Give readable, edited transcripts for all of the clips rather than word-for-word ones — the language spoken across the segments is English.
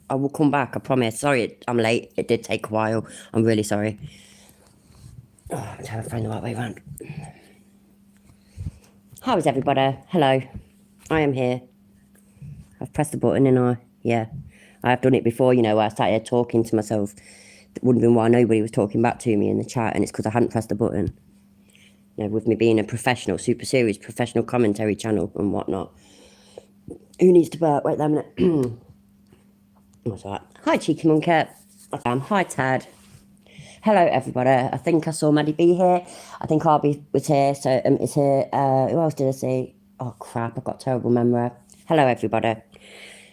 I will come back, I promise. Sorry, I'm late. It did take a while. I'm really sorry. Oh, I'm trying to find the right way around. How is everybody? Hello. I am here. I've pressed the button and yeah. I have done it before, you know, where I started talking to myself, wondering why nobody was talking back to me in the chat, and it's because I hadn't pressed the button. You know, with me being a professional, super serious, professional commentary channel and whatnot. Who needs to burp? Wait a minute. What's that? Hi, Cheeky Monkey. Hi, Tad. Hello, everybody. I think I saw Maddie B here. I think Arby was here, so it's here. Who else did I see? Oh, crap, I've got terrible memory. Hello, everybody.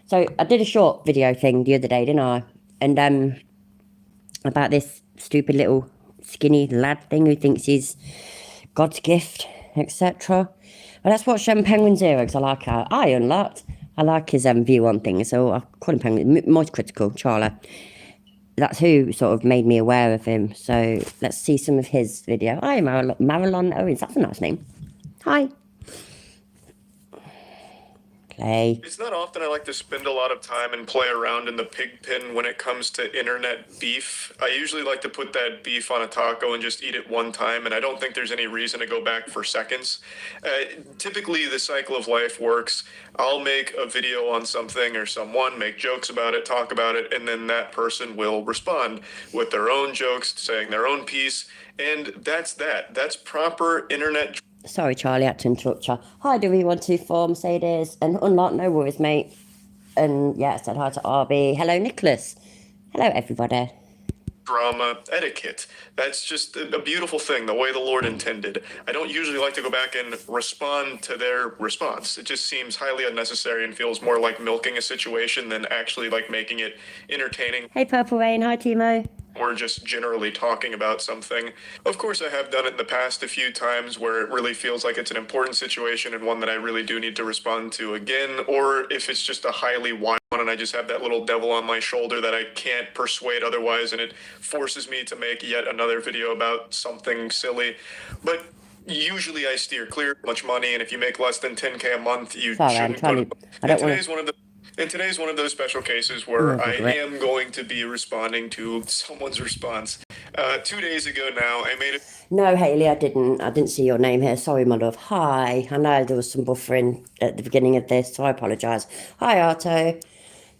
So I did a short video thing the other day, didn't I? And about this stupid little skinny lad thing who thinks he's God's gift, etc. Well, let's watch Penguin Zero, because I like how I unlocked. I like his view on things, so I call him Penguin. Most critical, Charlie. That's who sort of made me aware of him. So let's see some of his video. Hi, Marilyn Owens. That's a nice name. Hi. Play. It's not often I like to spend a lot of time and play around in the pig pen when it comes to internet beef. I usually like to put that beef on a taco and just eat it one time, and I don't think there's any reason to go back for seconds. Typically, the cycle of life works. I'll make a video on something or someone, make jokes about it, talk about it, and then that person will respond with their own jokes, saying their own piece, and that's that. That's proper internet. Sorry, Charlie, I had to interrupt you. Hi, W124 Mercedes, and unlock, no worries, mate. And yeah, I said hi to RB. Hello, Nicholas. Hello, everybody. Drama etiquette. That's just a beautiful thing, the way the Lord intended. I don't usually like to go back and respond to their response. It just seems highly unnecessary and feels more like milking a situation than actually like making it entertaining. Hey, Purple Rain. Hi, Timo. Or just generally talking about something. Of course, I have done it in the past a few times where it really feels like it's an important situation and one that I really do need to respond to again, or if it's just a highly wild one and I just have that little devil on my shoulder that I can't persuade otherwise, and it forces me to make yet another video about something silly. But usually I steer clear of much money, and if you make less than 10K a month, you shouldn't go to... And today's one of those special cases where I am going to be responding to someone's response. 2 days ago now, I made it. No, Hayley, I didn't see your name here. Sorry, my love. Hi. I know there was some buffering at the beginning of this, so I apologise. Hi, Arto.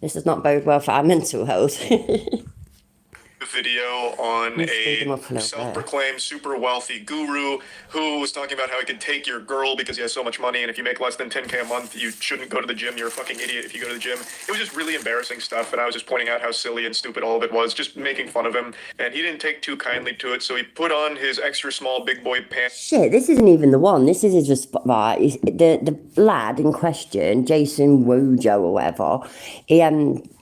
This does not bode well for our mental health. Video on a self-proclaimed super wealthy guru who was talking about how he could take your girl because he has so much money, and if you make less than 10K a month, you shouldn't go to the gym. You're a fucking idiot if you go to the gym. It was just really embarrassing stuff, and I was just pointing out how silly and stupid all of it was, just making fun of him, and he didn't take too kindly to it, so he put on his extra small big boy pants. Shit, this isn't even the one. This is his response. Right, the lad in question, Jason Wojo or whatever, he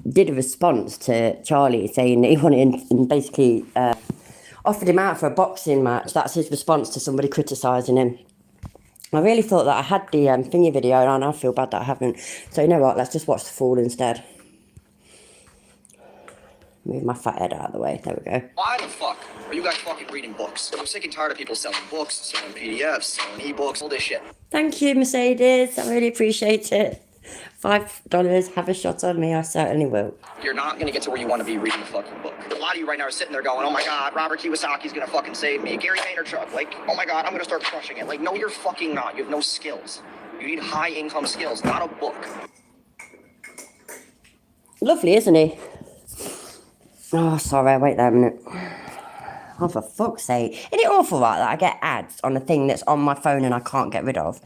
did a response to Charlie saying that he wanted, and basically offered him out for a boxing match. That's his response to somebody criticising him. I really thought that I had the thingy video, and I feel bad that I haven't. So you know what, let's just watch the Fool instead. Move my fat head out of the way. There we go. Why the fuck are you guys fucking reading books? I'm sick and tired of people selling books, selling PDFs, selling ebooks, all this shit. Thank you, Mercedes. I really appreciate it. $5, have a shot on me, I certainly will. You're not gonna get to where you want to be reading the fucking book. A lot of you right now are sitting there going, oh my god, Robert Kiyosaki's gonna fucking save me. Gary Vaynerchuk, like, oh my god, I'm gonna start crushing it. Like, no, you're fucking not. You have no skills. You need high income skills, not a book. Lovely, isn't he? Oh, sorry, wait there a minute. Oh, for fuck's sake. Isn't it awful, right, that I get ads on a thing that's on my phone and I can't get rid of?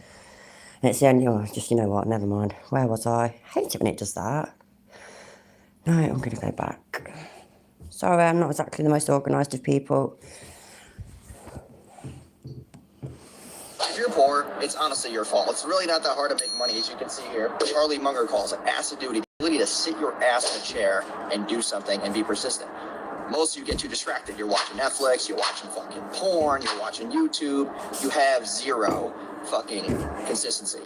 And it's the only, oh, just, you know what, never mind. Where was I? I hate it when it does that. No, I'm going to go back. Sorry, I'm not exactly the most organised of people. If you're poor, it's honestly your fault. It's really not that hard to make money, as you can see here. Charlie Munger calls it assiduity. The ability to sit your ass in a chair and do something and be persistent. Most of you get too distracted. You're watching Netflix, you're watching fucking porn, you're watching YouTube. You have zero fucking consistency.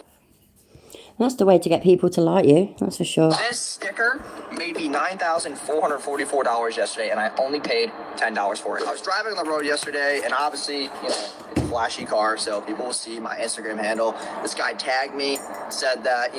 That's the way to get people to like you, that's for sure. This sticker made me $9,444 yesterday, and I only paid $10 for it. I was driving on the road yesterday, and obviously, it's a flashy car, so people will see my Instagram handle. This guy tagged me, said that,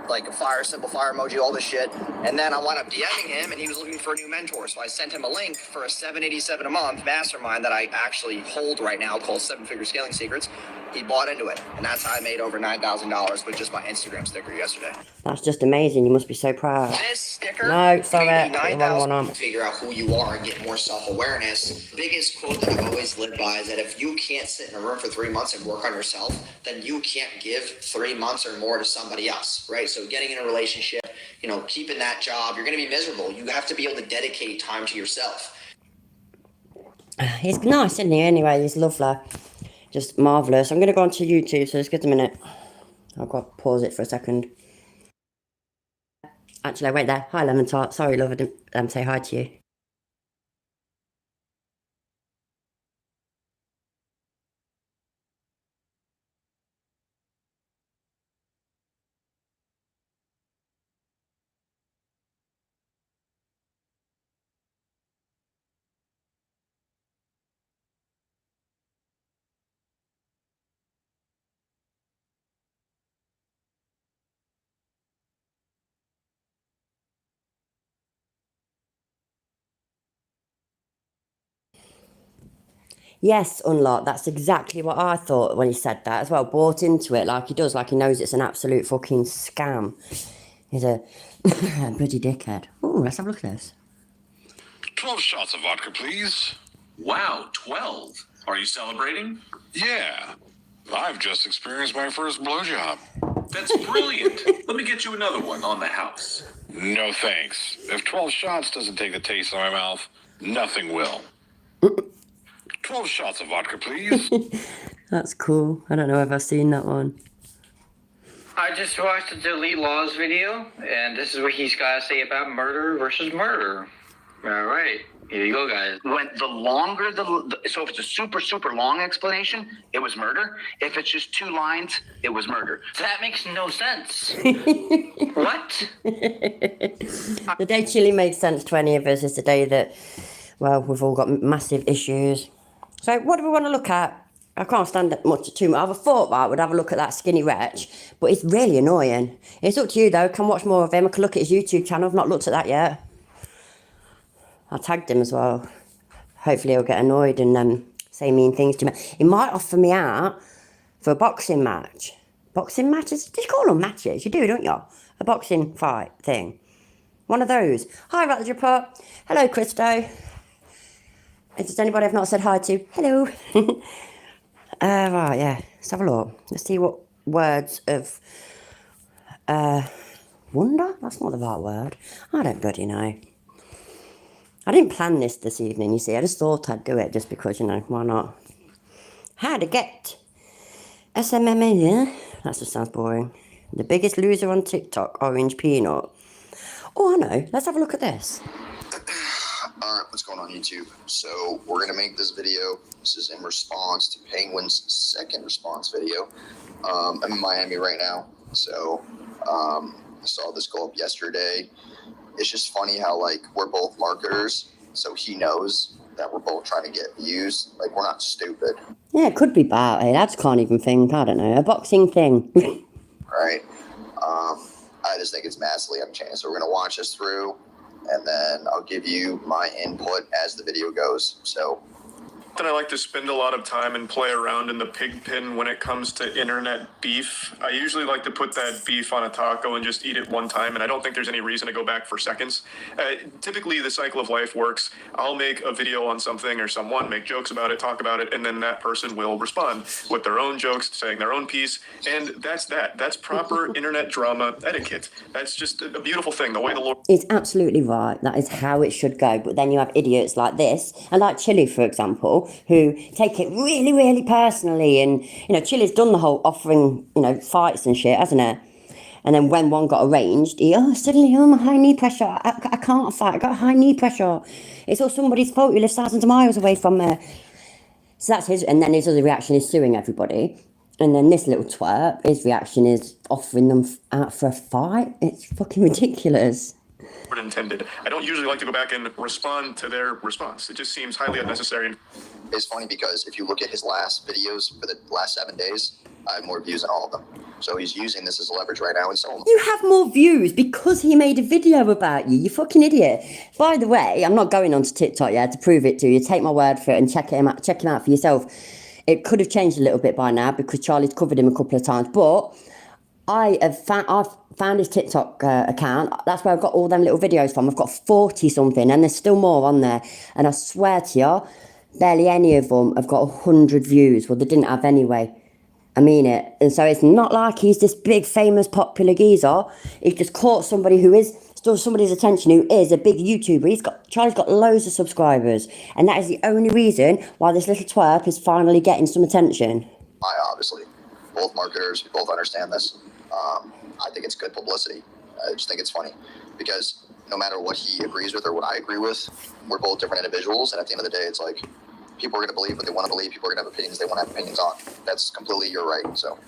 like a fire symbol, fire emoji, all this shit. And then I wound up DMing him, and he was looking for a new mentor. So I sent him a link for a $787 a month mastermind that I actually hold right now called 7-Figure Scaling Secrets. He bought into it, and that's how I made over $9,000 with just my Instagram sticker yesterday. That's just amazing. You must be so proud. This sticker, no, sorry, made me put the wrong one on. Figure out who you are and get more self-awareness. The biggest quote that I've always lived by is that if you can't sit in a room for 3 months and work on yourself, then you can't give 3 months or more to somebody else, right? So getting in a relationship, keeping that job, you're going to be miserable. You have to be able to dedicate time to yourself. He's nice, isn't he? Anyway, he's lovely. Just marvellous. I'm going to go onto YouTube, so just give it a minute. I've got to pause it for a second. Actually, wait there. Hi, Lemon Tart. Sorry, love, I didn't say hi to you. Yes, Unlock, that's exactly what I thought when he said that as well. Bought into it like he does, like he knows it's an absolute fucking scam. He's a bloody dickhead. Oh, let's have a look at this. 12 shots of vodka, please. Wow, 12. Are you celebrating? Yeah. I've just experienced my first blowjob. That's brilliant. Let me get you another one on the house. No thanks. If 12 shots doesn't take the taste out of my mouth, nothing will. 12 shots of vodka, please. That's cool. I don't know if I've seen that one. I just watched the Delete Laws video, and this is what he's got to say about murder versus murder. All right, here you go, guys. When the longer so if it's a super, super long explanation, it was murder. If it's just 2 lines, it was murder. That makes no sense. What? The day Chile makes sense to any of us is the day that, well, we've all got massive issues. So what do we want to look at? I can't stand it much too much. I've thought that I would have a look at that skinny wretch, but it's really annoying. It's up to you though. Can watch more of him. I can look at his YouTube channel. I've not looked at that yet. I tagged him as well. Hopefully he'll get annoyed and say mean things to me. He might offer me out for a boxing match. Boxing matches? Do you call them matches? You do, don't you? A boxing fight thing. One of those. Hi, Rattler Pot. Hello, Christo. If there's anybody I've not said hi to, hello. Right, yeah. Let's have a look. Let's see what words of wonder? That's not the right word. I don't bloody know. I didn't plan this evening, you see. I just thought I'd do it just because, why not? How to get SMMA, yeah? That just sounds boring. The biggest loser on TikTok, Orange Peanut. Oh, I know. Let's have a look at this. Alright, what's going on YouTube? So, we're going to make this video. This is in response to Penguin's second response video. I'm in Miami right now, so I saw this go up yesterday. It's just funny how, we're both marketers, so he knows that we're both trying to get views. We're not stupid. Yeah, it could be bad. Hey, lads can't even think. I don't know. A boxing thing. Right? I just think it's massively unchanged. So, we're going to watch this through. And then I'll give you my input as the video goes. So, Then I like to spend a lot of time and play around in the pig pen when it comes to internet beef. I usually like to put that beef on a taco and just eat it one time, and I don't think there's any reason to go back for seconds. Typically, the cycle of life works. I'll make a video on something or someone, make jokes about it, talk about it, and then that person will respond with their own jokes, saying their own piece, and that's that. That's proper internet drama etiquette. That's just a beautiful thing, the way the Lord... It's absolutely right. That is how it should go. But then you have idiots like this, and like Chile, for example, who take it really, really personally. And, Chile's done the whole offering, fights and shit, hasn't it? And then when one got arranged, suddenly, my high knee pressure. I can't fight. I got high knee pressure. It's all somebody's fault who lives thousands of miles away from there. So that's his, and then his other reaction is suing everybody. And then this little twerp, his reaction is offering them out for a fight. It's fucking ridiculous. Intended. I don't usually like to go back and respond to their response. It just seems highly unnecessary. It's funny because if you look at his last videos for the last 7 days, I have more views than all of them. So he's using this as leverage right now and selling them. You have more views because he made a video about you, you fucking idiot. By the way, I'm not going onto TikTok yet to prove it to you. Take my word for it and check him out for yourself. It could have changed a little bit by now because Charlie's covered him a couple of times. But I've found his TikTok account. That's where I've got all them little videos from. I've got 40 something and there's still more on there. And I swear to you, barely any of them have got 100 views. Well, they didn't have anyway. I mean it. And so it's not like he's this big, famous, popular geezer. He's just caught somebody who is still somebody's attention, who is a big YouTuber. Charlie's got loads of subscribers. And that is the only reason why this little twerp is finally getting some attention. Obviously, both marketers, we both understand this. I think it's good publicity. I just think it's funny because no matter what he agrees with or what I agree with, we're both different individuals. And at the end of the day, it's like people are going to believe what they want to believe. People are going to have opinions they want to have opinions on. That's completely your right. So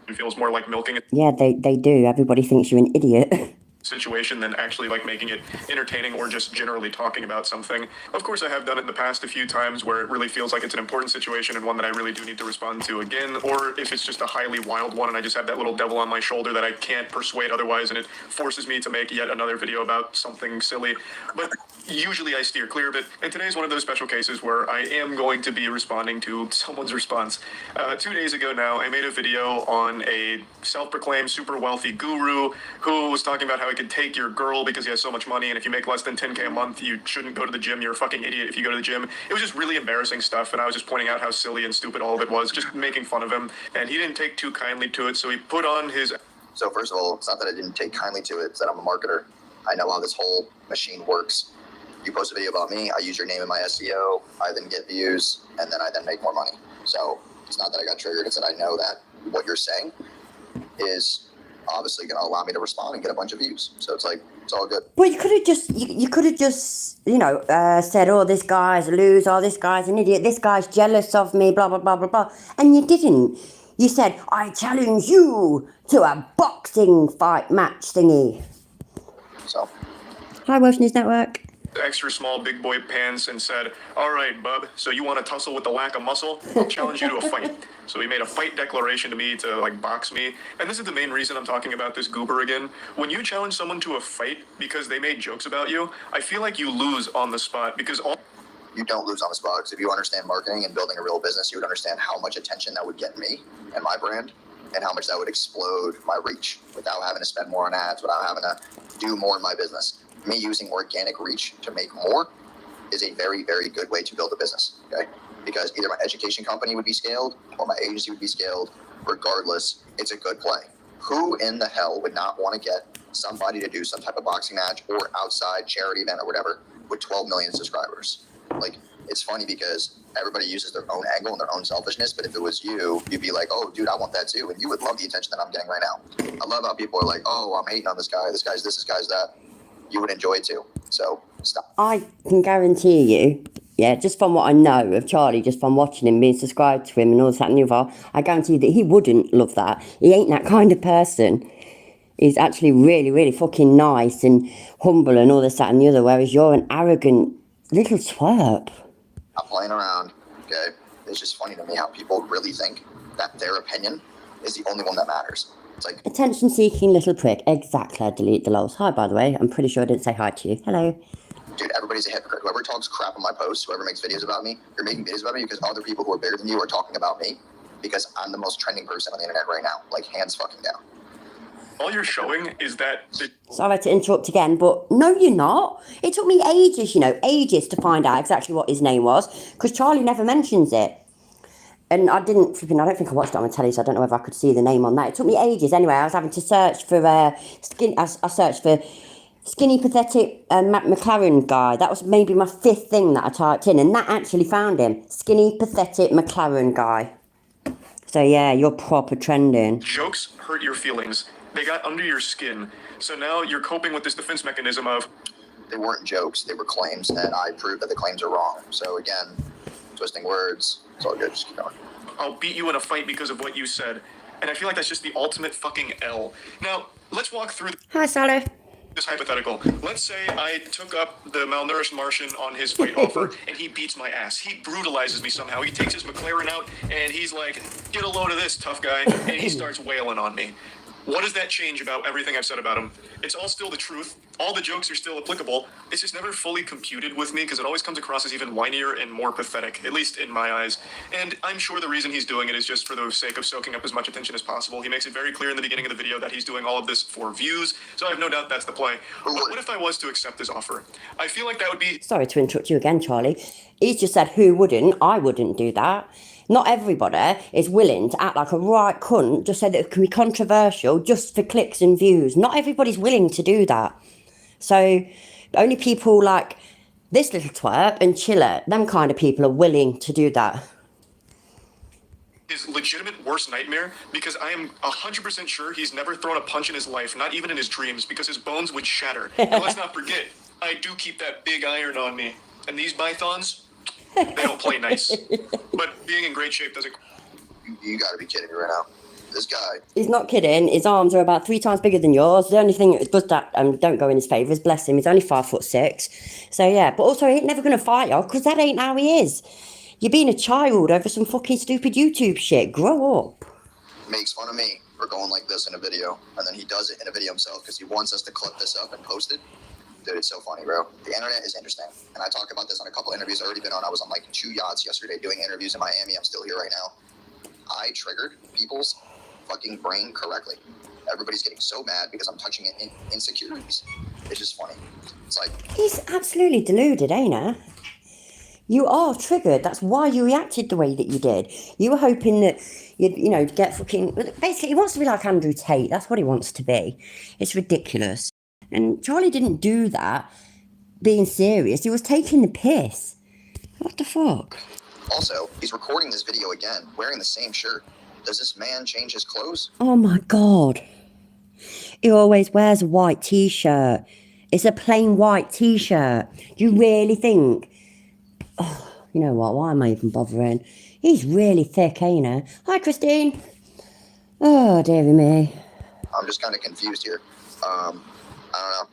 It feels more like milking it. Yeah, they do. Everybody thinks you're an idiot. Situation than actually like making it entertaining or just generally talking about something. Of course, I have done it in the past a few times where it really feels like it's an important situation and one that I really do need to respond to again, or if it's just a highly wild one and I just have that little devil on my shoulder that I can't persuade otherwise and it forces me to make yet another video about something silly. But usually I steer clear of it, and today's one of those special cases where I am going to be responding to someone's response. 2 days ago now, I made a video on a self-proclaimed super wealthy guru who was talking about how he could take your girl because he has so much money, and if you make less than 10K a month, you shouldn't go to the gym. You're a fucking idiot if you go to the gym. It was just really embarrassing stuff, and I was just pointing out how silly and stupid all of it was, just making fun of him, and he didn't take too kindly to it, so he put on his... So first of all, it's not that I didn't take kindly to it, it's that I'm a marketer. I know how this whole machine works. You post a video about me, I use your name in my SEO, I then get views, and then I then make more money. So it's not that I got triggered, it's that I know that what you're saying is obviously going to allow me to respond and get a bunch of views. So it's like, it's all good. Well, you could have just, said, oh, this guy's a loser, this guy's an idiot, this guy's jealous of me, blah, blah, blah, blah, blah. And you didn't. You said, I challenge you to a boxing fight match thingy. So. Hi, Welsh News Network. Extra small big boy pants and said, all right, bub, so you want to tussle with the lack of muscle? I'll challenge you to a fight. So he made a fight declaration to me to like box me. And this is the main reason I'm talking about this goober again. When you challenge someone to a fight because they made jokes about you, I feel like you lose on the spot because You don't lose on the spot because if you understand marketing and building a real business, you would understand how much attention that would get me and my brand and how much that would explode my reach without having to spend more on ads, without having to do more in my business. Me using organic reach to make more is a very, very good way to build a business, okay? Because either my education company would be scaled or my agency would be scaled. Regardless, it's a good play. Who in the hell would not want to get somebody to do some type of boxing match or outside charity event or whatever with 12 million subscribers? Like, it's funny because everybody uses their own angle and their own selfishness, but if it was you, you'd be like, oh, dude, I want that too. And you would love the attention that I'm getting right now. I love how people are like, oh, I'm hating on this guy. This guy's this guy's that. You would enjoy it too. So stop. I can guarantee you, yeah, just from what I know of Charlie, just from watching him, being subscribed to him and all that and the other, I guarantee you that he wouldn't love that. He ain't that kind of person. He's actually really, really fucking nice and humble and all this, that and the other, whereas you're an arrogant little twerp. I'm playing around, okay? It's just funny to me how people really think that their opinion is the only one that matters. It's like... Attention-seeking little prick. Exactly, I delete the lols. Hi, by the way. I'm pretty sure I didn't say hi to you. Hello. Dude, everybody's a hypocrite. Whoever talks crap on my posts, whoever makes videos about me, you're making videos about me because other people who are bigger than you are talking about me because I'm the most trending person on the internet right now. Like, hands fucking down. all you're showing is that... Sorry to interrupt again, but no, you're not. It took me ages, ages to find out exactly what his name was because Charlie never mentions it. And I don't think I watched it on the telly, so I don't know whether I could see the name on that. It took me ages. Anyway, I was having to search for I searched for skinny, pathetic McLaren guy. That was maybe my 5th thing that I typed in, and that actually found him. Skinny, pathetic McLaren guy. So yeah, you're proper trending. Jokes hurt your feelings. They got under your skin. So now you're coping with this defense mechanism of... They weren't jokes, they were claims, and I proved that the claims are wrong. So again, twisting words, it's all good, just keep going. I'll beat you in a fight because of what you said. And I feel like that's just the ultimate fucking L. Now, let's walk through Hi, Sally. this hypothetical. Let's say I took up the malnourished Martian on his fight offer, and he beats my ass. He brutalizes me somehow. He takes his McLaren out, and he's like, "Get a load of this, tough guy," and he starts wailing on me. What does that change about everything I've said about him? It's all still the truth. All the jokes are still applicable. It's just never fully computed with me because it always comes across as even whinier and more pathetic, at least in my eyes. And I'm sure the reason he's doing it is just for the sake of soaking up as much attention as possible. He makes it very clear in the beginning of the video that he's doing all of this for views, so I have no doubt that's the play. But what if I was to accept his offer? I feel like that would be... Sorry to interrupt you again, Charlie. He's just said who wouldn't. I wouldn't do that. Not everybody is willing to act like a right cunt just so that it can be controversial just for clicks and views. Not everybody's willing to do that. So only people like this little twerp and Chiller, them kind of people are willing to do that. His legitimate worst nightmare, because I am 100% sure he's never thrown a punch in his life, not even in his dreams, because his bones would shatter. And let's not forget, I do keep that big iron on me. And these pythons, they don't play nice. But being in great shape doesn't... You gotta be kidding me right now. This guy. He's not kidding. His arms are about 3 times bigger than yours. The only thing that does that don't go in his favour is, bless him, he's only 5'6". So yeah, but also he ain't never going to fight you because that ain't how he is. You're being a child over some fucking stupid YouTube shit. Grow up. Makes fun of me for going like this in a video, and then he does it in a video himself because he wants us to clip this up and post it. Dude, it's so funny, bro. The internet is interesting, and I talk about this on a couple interviews I've already been on. I was on like 2 yachts yesterday doing interviews in Miami. I'm still here right now. I triggered people's fucking brain correctly. Everybody's getting so mad because I'm touching it in insecurities. It's just funny. It's like... He's absolutely deluded, ain't he? You are triggered. That's why you reacted the way that you did. You were hoping that you'd, get fucking... Basically, he wants to be like Andrew Tate. That's what he wants to be. It's ridiculous. And Charlie didn't do that being serious. He was taking the piss. What the fuck? Also, he's recording this video again, wearing the same shirt. Does this man change his clothes? Oh my God. He always wears a white t-shirt. It's a plain white t-shirt. Do you really think... Oh, you know what? Why am I even bothering? He's really thick, ain't he? Hi, Christine. Oh, dearie me. I'm just kind of confused here. I don't know.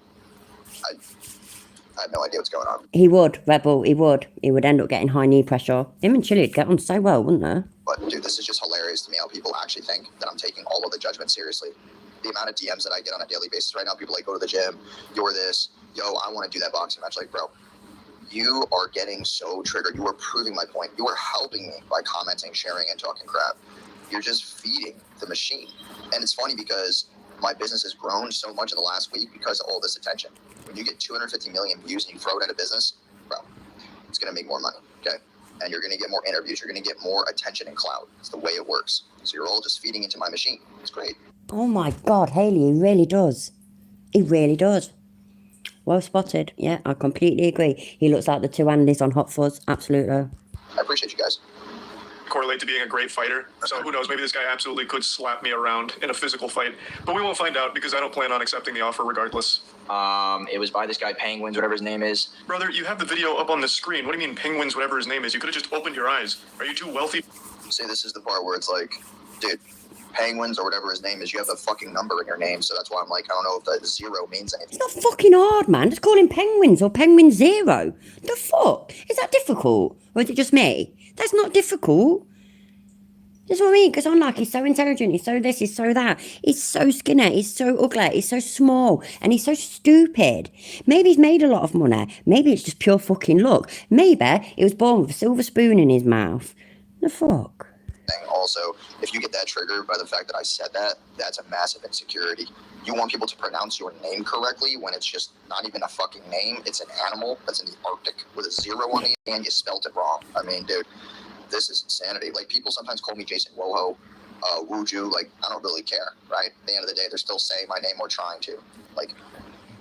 I have no idea what's going on. He would, Rebel, he would. He would end up getting high knee pressure. Him and Chili would get on so well, wouldn't they? But, dude, this is just hilarious to me how people actually think that I'm taking all of the judgment seriously. The amount of DMs that I get on a daily basis right now, people like, go to the gym, you're this, yo, I want to do that boxing match. Like, bro, you are getting so triggered. You are proving my point. You are helping me by commenting, sharing, and talking crap. You're just feeding the machine. And it's funny because my business has grown so much in the last week because of all this attention. When you get 250 million views and you throw it at a business, bro, it's going to make more money, okay? And you're going to get more interviews. You're going to get more attention and clout. It's the way it works. So you're all just feeding into my machine. It's great. Oh my God, Haley, he really does. He really does. Well spotted. Yeah, I completely agree. He looks like the 2 Andys on Hot Fuzz. Absolutely. I appreciate you guys. correlate to being a great fighter. So who knows, maybe this guy absolutely could slap me around in a physical fight. But we won't find out because I don't plan on accepting the offer regardless. It was by this guy Penguins, whatever his name is. Brother, you have the video up on the screen. What do you mean Penguins, whatever his name is? You could have just opened your eyes. Are you too wealthy? See, this is the part where it's like, dude, Penguins or whatever his name is, you have the fucking number in your name, so that's why I'm like, I don't know if the 0 means anything. It's not fucking hard, man. Just call him Penguins or Penguin Zero. The fuck? Is that difficult? Or is it just me? That's not difficult. That's what I mean, because I'm like, he's so intelligent, he's so this, he's so that. He's so skinny, he's so ugly, he's so small, and he's so stupid. Maybe he's made a lot of money. Maybe it's just pure fucking luck. Maybe he was born with a silver spoon in his mouth. The fuck? Also, if you get that triggered by the fact that I said that, that's a massive insecurity. You want people to pronounce your name correctly when it's just not even a fucking name. It's an animal that's in the Arctic with a 0 on it, and you spelt it wrong. I mean, dude, this is insanity. Like, people sometimes call me Jason Woho, Wuju. Like, I don't really care, right? At the end of the day, they're still saying my name or trying to. Like,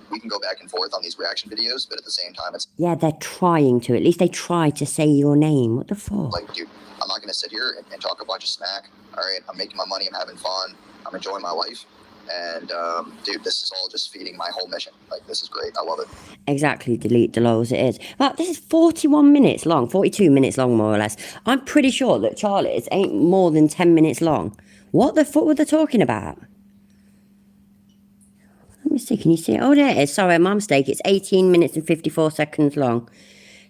we can go back and forth on these reaction videos, but at the same time, it's... Yeah, they're trying to. At least they try to say your name. What the fuck? Like, dude, I'm not going to sit here and talk a bunch of smack. All right, I'm making my money, I'm having fun, I'm enjoying my life. And dude, this is all just feeding my whole mission. Like, this is great. I love it. Exactly, delete the lols, it is. Well, this is 41 minutes long, 42 minutes long, more or less. I'm pretty sure that Charlie's ain't more than 10 minutes long. What the fuck were they talking about? Let me see, can you see it? Oh, there it is. Sorry, my mistake. It's 18 minutes and 54 seconds long.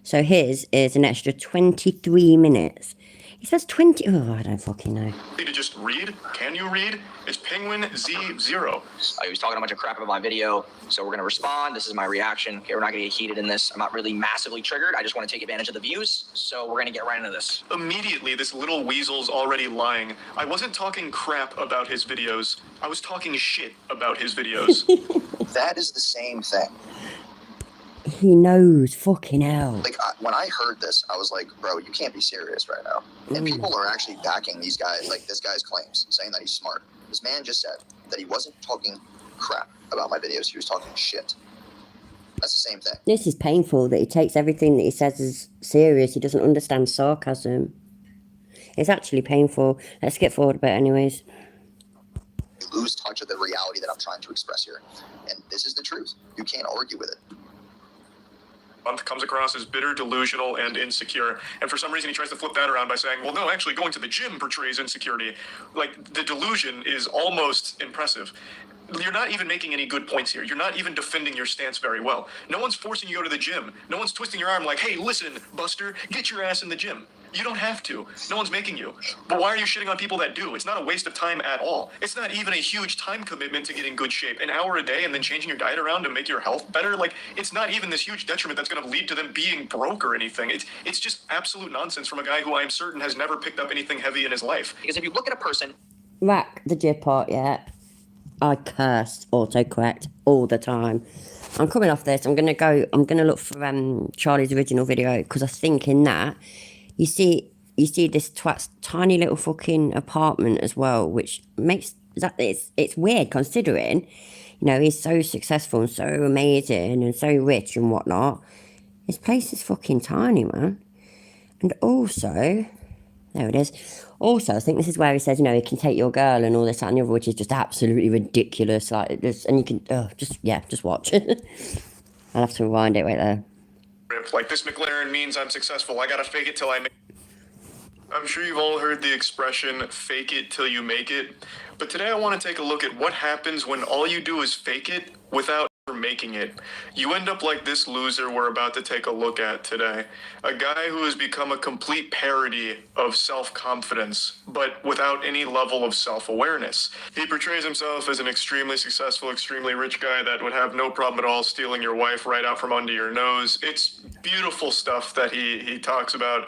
So his is an extra 23 minutes. He says 20... Oh, I don't fucking know. To just read? Can you read? It's Penguin Z0. He was talking a bunch of crap about my video, so we're going to respond. This is my reaction. Okay, we're not going to get heated in this. I'm not really massively triggered. I just want to take advantage of the views, so we're going to get right into this. Immediately, this little weasel's already lying. I wasn't talking crap about his videos. I was talking shit about his videos. That is the same thing. He knows, fucking hell. Like, when I heard this, I was like, bro, you can't be serious right now. And people are actually backing these guys, like this guy's claims, saying that he's smart. This man just said that he wasn't talking crap about my videos. He was talking shit. That's the same thing. This is painful that he takes everything that he says as serious. He doesn't understand sarcasm. It's actually painful. Let's get forward a bit anyways. You lose touch of the reality that I'm trying to express here. And this is the truth. You can't argue with it. Month comes across as bitter, delusional, and insecure. And for some reason, he tries to flip that around by saying, well, no, actually going to the gym portrays insecurity. Like, the delusion is almost impressive. You're not even making any good points here. You're not even defending your stance very well. No one's forcing you to go to the gym. No one's twisting your arm like, hey, listen, Buster, get your ass in the gym. You don't have to. No one's making you. But why are you shitting on people that do? It's not a waste of time at all. It's not even a huge time commitment to get in good shape. An hour a day and then changing your diet around to make your health better. Like, it's not even this huge detriment that's going to lead to them being broke or anything. It's just absolute nonsense from a guy who I'm certain has never picked up anything heavy in his life. Because if you look at a person... Rack the jib part, yeah. I cursed autocorrect all the time. I'm coming off this. I'm going to look for Charlie's original video because I think in that... You see this twat's tiny little fucking apartment as well, which makes that it's weird considering, you know, he's so successful and so amazing and so rich and whatnot. His place is fucking tiny, man. And also, there it is. Also, I think this is where he says, you know, he can take your girl and all this and the other, which is just absolutely ridiculous. Like this, and you can just watch. I'll have to rewind it right there. Like, this McLaren means I'm successful. I gotta fake it till I make it. I'm sure you've all heard the expression, fake it till you make it. But today I want to take a look at what happens when all you do is fake it without ever making it. You end up like this loser we're about to take a look at today. A guy who has become a complete parody of self-confidence, but without any level of self-awareness. He portrays himself as an extremely successful, extremely rich guy that would have no problem at all stealing your wife right out from under your nose. It's beautiful stuff that he talks about.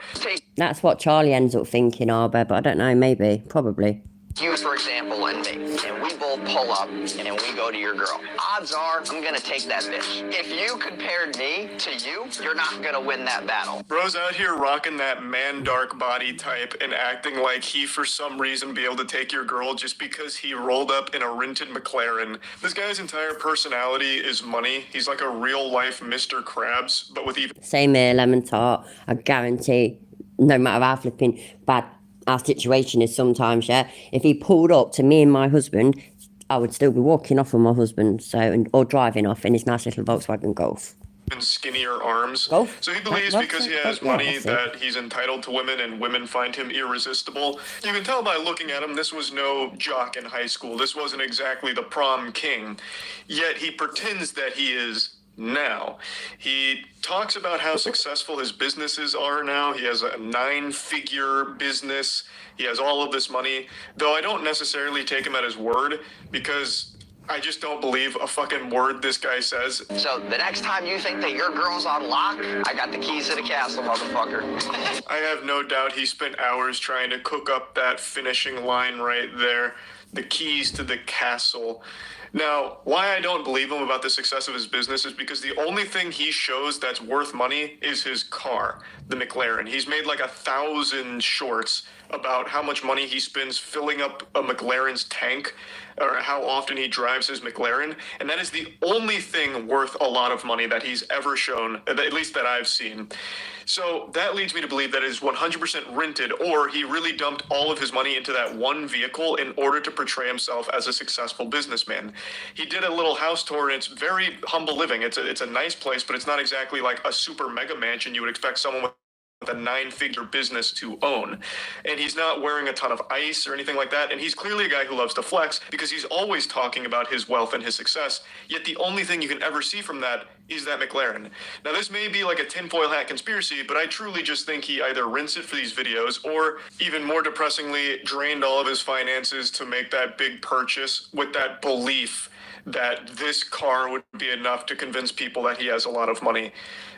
That's what Charlie ends up thinking, but I don't know, maybe, probably. You, for example, and me, and we both pull up, and then we go to your girl. Odds are, I'm gonna take that bitch. If you compared me to you, you're not gonna win that battle. Bro's out here rocking that man-dark body type and acting like he, for some reason, be able to take your girl just because he rolled up in a rented McLaren. This guy's entire personality is money. He's like a real-life Mr. Krabs, but with even... Same here, lemon tart. I guarantee, no matter how flipping bad our situation is sometimes, yeah, if he pulled up to me and my husband, I would still be walking off with my husband, or driving off in his nice little Volkswagen Golf. And skinnier arms. Golf? So he believes because he has money that he's entitled to women and women find him irresistible. You can tell by looking at him, this was no jock in high school. This wasn't exactly the prom king. Yet he pretends that he is now. He talks about how successful his businesses are now. He has a 9-figure business. He has all of this money, though I don't necessarily take him at his word because I just don't believe a fucking word this guy says. So the next time you think that your girl's on lock, I got the keys to the castle, motherfucker. I have no doubt he spent hours trying to cook up that finishing line right there. The keys to the castle. Now, why I don't believe him about the success of his business is because the only thing he shows that's worth money is his car, the McLaren. He's made like 1,000 shorts about how much money he spends filling up a McLaren's tank, or how often he drives his McLaren, and that is the only thing worth a lot of money that he's ever shown, at least that I've seen. So that leads me to believe that it is 100% rented, or he really dumped all of his money into that one vehicle in order to portray himself as a successful businessman. He did a little house tour, and it's very humble living. It's a nice place, but it's not exactly like a super mega mansion you would expect someone with a 9-figure business to own. And he's not wearing a ton of ice or anything like that. And he's clearly a guy who loves to flex because he's always talking about his wealth and his success. Yet the only thing you can ever see from that is that McLaren. Now, this may be like a tinfoil hat conspiracy, but I truly just think he either rents it for these videos or, even more depressingly, drained all of his finances to make that big purchase with that belief that this car would be enough to convince people that he has a lot of money.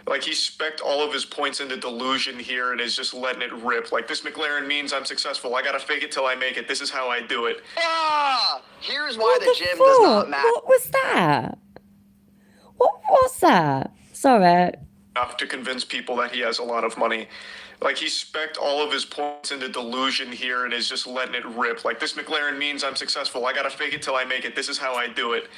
Like, he specced all of his points into delusion here and is just letting it rip. Like, this McLaren means I'm successful. I gotta fake it till I make it. This is how I do it. Here's why the gym does not matter. What was that? What was that? Sorry. Enough to convince people that he has a lot of money. Like, he specced all of his points into delusion here and is just letting it rip. Like, this McLaren means I'm successful. I gotta fake it till I make it. This is how I do it.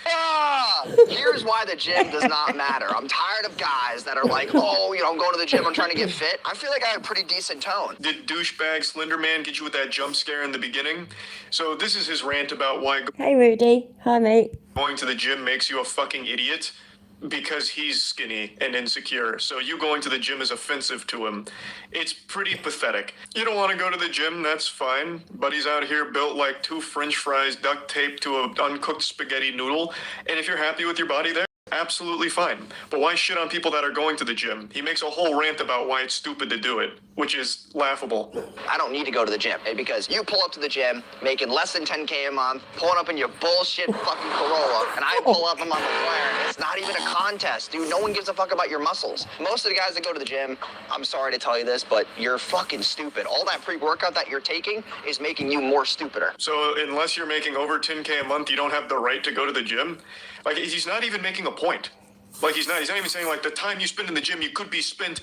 Here's why the gym does not matter. I'm tired of guys that are like, oh, I'm going to the gym, I'm trying to get fit. I feel like I have a pretty decent tone. Did douchebag Slender Man get you with that jump scare in the beginning? So this is his rant about why Hey, Rudy. Hi, mate. going to the gym makes you a fucking idiot. Because he's skinny and insecure, so you going to the gym is offensive to him. It's pretty pathetic. You don't want to go to the gym, that's fine. But he's out here built like 2 French fries duct taped to an uncooked spaghetti noodle. And if you're happy with your body there, absolutely fine. But why shit on people that are going to the gym? He makes a whole rant about why it's stupid to do it, which is laughable. I don't need to go to the gym because you pull up to the gym making less than 10K a month, pulling up in your bullshit fucking Corolla, and I pull up in my McLaren. It's not even a contest, dude. No one gives a fuck about your muscles. Most of the guys that go to the gym, I'm sorry to tell you this, but you're fucking stupid. All that pre-workout that you're taking is making you more stupider. So unless you're making over 10K a month, you don't have the right to go to the gym? Like, he's not even making a point. Like, he's not even saying, like, the time you spend in the gym, you could be spent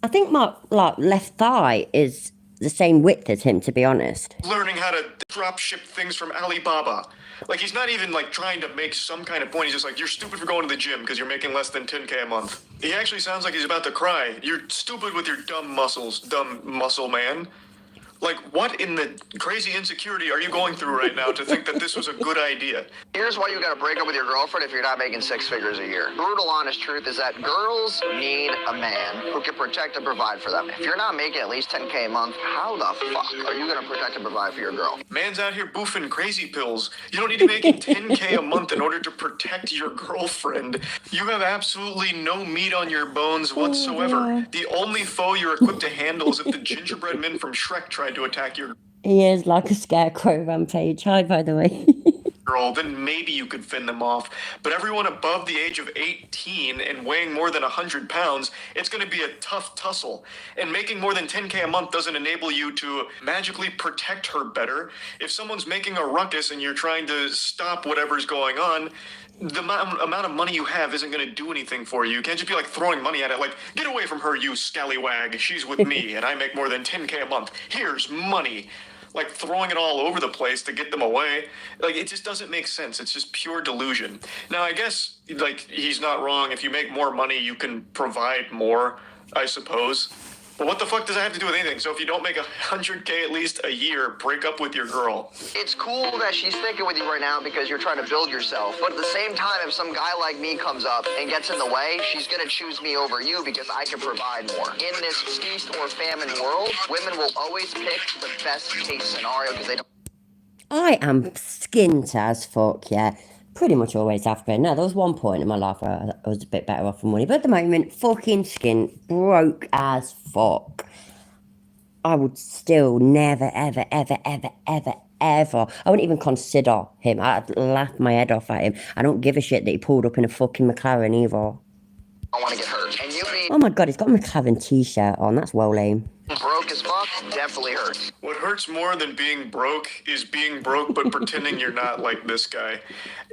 I think my left thigh is the same width as him, to be honest. learning how to drop ship things from Alibaba. Like, he's not even, like, trying to make some kind of point. He's just like, you're stupid for going to the gym because you're making less than 10K a month. He actually sounds like he's about to cry. You're stupid with your dumb muscles, dumb muscle man. Like, what in the crazy insecurity are you going through right now to think that this was a good idea? Here's why you gotta break up with your girlfriend if you're not making 6 figures a year. Brutal honest truth is that girls need a man who can protect and provide for them. If you're not making at least 10K a month, how the fuck are you gonna protect and provide for your girl? Man's out here boofing crazy pills. You don't need to be making 10K a month in order to protect your girlfriend. You have absolutely no meat on your bones whatsoever. The only foe you're equipped to handle is if the gingerbread men from Shrek tried to attack your He is like a scarecrow rampage. Hi, by the way. girl, then maybe you could fend them off. But everyone above the age of 18 and weighing more than 100 pounds, it's going to be a tough tussle. And making more than 10K a month doesn't enable you to magically protect her better. If someone's making a ruckus and you're trying to stop whatever's going on, the amount of money you have isn't going to do anything for you. You can't just be like throwing money at it like, get away from her, you scallywag. She's with me and I make more than 10K a month. Here's money. Like, throwing it all over the place to get them away. Like, it just doesn't make sense. It's just pure delusion. Now, I guess, like, he's not wrong. If you make more money, you can provide more, I suppose. But what the fuck does that have to do with anything? So if you don't make 100K at least a year, break up with your girl. It's cool that she's thinking with you right now because you're trying to build yourself. But at the same time, if some guy like me comes up and gets in the way, she's going to choose me over you because I can provide more. In this feast or famine world, women will always pick the best case scenario because they don't. I am skint as fuck, yeah. Pretty much always have been. Now, there was one point in my life where I was a bit better off for money, but at the moment, fucking skint, broke as fuck. I would still never, ever, ever, ever, ever, ever. I wouldn't even consider him. I'd laugh my head off at him. I don't give a shit that he pulled up in a fucking McLaren either. don't want to get hurt. And you being Oh my god, he's got a McLaren t-shirt on. That's well lame. broke as fuck definitely hurts. What hurts more than being broke is being broke but pretending you're not, like this guy.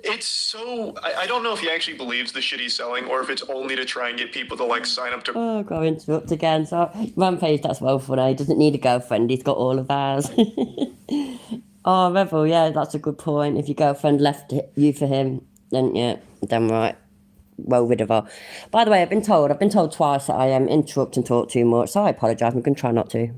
It's so... I don't know if he actually believes the shit he's selling or if it's only to try and get people to, like, sign up to... Oh, got to interrupt again. So, Rampage, that's well funny. He doesn't need a girlfriend. He's got all of ours. Oh, Rebel, yeah, that's a good point. If your girlfriend left you for him, then, yeah, damn right. Well rid of her. By the way, I've been told twice that I interrupt and talk too much, so I apologise. I'm going to try not to.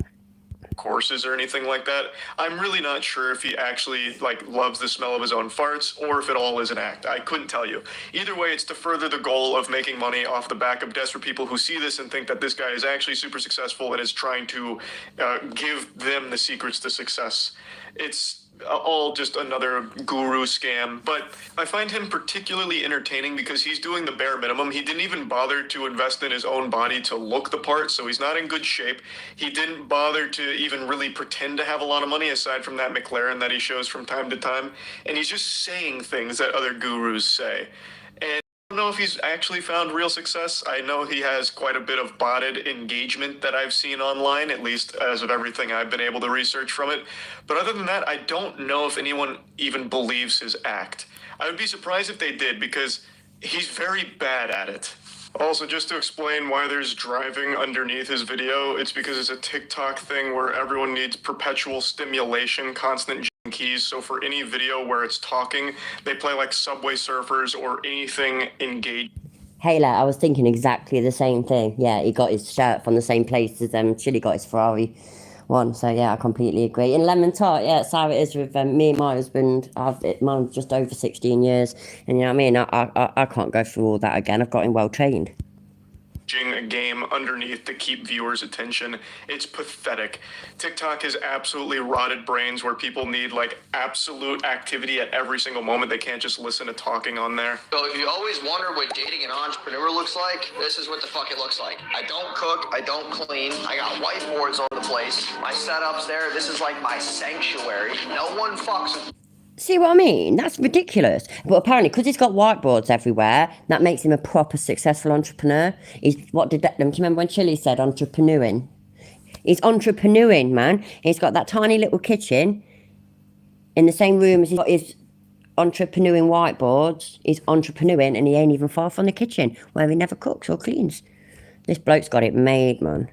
courses or anything like that. I'm really not sure if he actually like loves the smell of his own farts or if it all is an act. I couldn't tell you. Either way, it's to further the goal of making money off the back of desperate people who see this and think that this guy is actually super successful and is trying to give them the secrets to success. It's all just another guru scam, but I find him particularly entertaining because he's doing the bare minimum. He didn't even bother to invest in his own body to look the part, so he's not in good shape. He didn't bother to even really pretend to have a lot of money aside from that McLaren that he shows from time to time, and he's just saying things that other gurus say. And I don't know if he's actually found real success. I know he has quite a bit of botted engagement that I've seen online, at least as of everything I've been able to research from it. But other than that, I don't know if anyone even believes his act. I would be surprised if they did because he's very bad at it. Also, just to explain why there's driving underneath his video, it's because it's a TikTok thing where everyone needs perpetual stimulation, constant keys. So for any video where it's talking, they play like Subway Surfers or anything engaged. Halo, I was thinking exactly the same thing. Yeah, he got his shirt from the same place as Chili got his Ferrari one. So yeah, I completely agree. And lemon tart, yeah, it's how it is with me and my husband. Mine's just over 16 years, and you know what I mean. I can't go through all that again. I've got him well trained. A game underneath to keep viewers' attention. It's pathetic. TikTok has absolutely rotted brains where people need like absolute activity at every single moment. They can't just listen to talking on there. So if you always wonder what dating an entrepreneur looks like, this is what the fuck it looks like. I don't cook, I don't clean, I got whiteboards all over the place. My setup's there, this is like my sanctuary. No one fucks with. See what I mean? That's ridiculous. But apparently, because he's got whiteboards everywhere, that makes him a proper successful entrepreneur. Do you remember when Chili said entrepreneuring? He's entrepreneuring, man. He's got that tiny little kitchen in the same room as he's got his entrepreneuring whiteboards. He's entrepreneuring and he ain't even far from the kitchen where he never cooks or cleans. This bloke's got it made, man.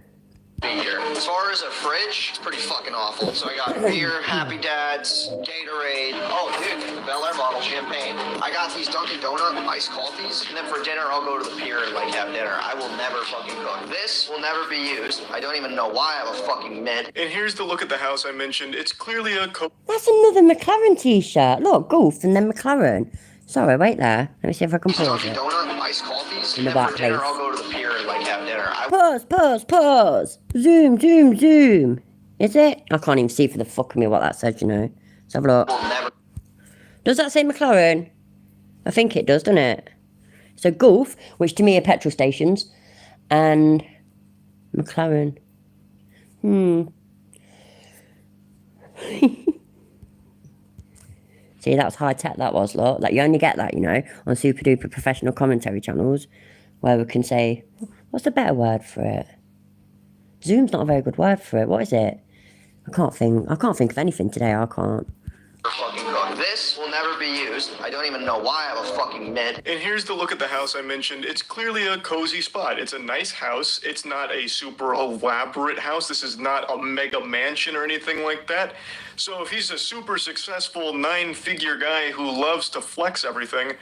As far as a fridge, it's pretty fucking awful. So I got beer, Happy Dads, Gatorade. Oh, dude, the Bel Air bottle, champagne. I got these Dunkin' Donut iced coffees, and then for dinner, I'll go to the pier and like have dinner. I will never fucking cook. This will never be used. I don't even know why I have a fucking mitt. And here's the look at the house I mentioned. It's clearly a That's another McLaren t-shirt. Look, Golf and then McLaren. Sorry, wait there. Let me see if I can pause Dunkin' it. Donut iced coffees, In and the then for dinner, place. I'll go to the pier and like have dinner. Pause. Zoom. Is it? I can't even see for the fuck of me what that says, you know. Let's have a look. will never. Does that say McLaren? I think it does, doesn't it? So Gulf, which to me are petrol stations, and McLaren. See, that's high tech that was, look. Like, you only get that, you know, on super duper professional commentary channels, where we can say, what's the better word for it? Zoom's not a very good word for it. What is it? I can't think of anything today. I can't. Fucking cook. This will never be used. I don't even know why I have a fucking mitt. And here's the look at the house I mentioned. It's clearly a cozy spot. It's a nice house. It's not a super elaborate house. This is not a mega mansion or anything like that. So if he's a super successful 9-figure guy who loves to flex everything,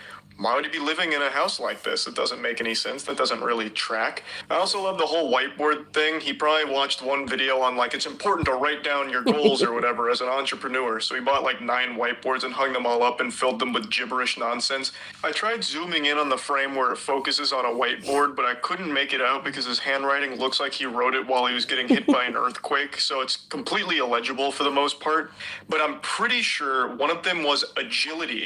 why would he be living in a house like this? It doesn't make any sense. That doesn't really track. I also love the whole whiteboard thing. He probably watched one video on like, it's important to write down your goals or whatever as an entrepreneur. So he bought like 9 whiteboards and hung them all up and filled them with gibberish nonsense. I tried zooming in on the frame where it focuses on a whiteboard, but I couldn't make it out because his handwriting looks like he wrote it while he was getting hit by an earthquake. So it's completely illegible for the most part. But I'm pretty sure one of them was agility.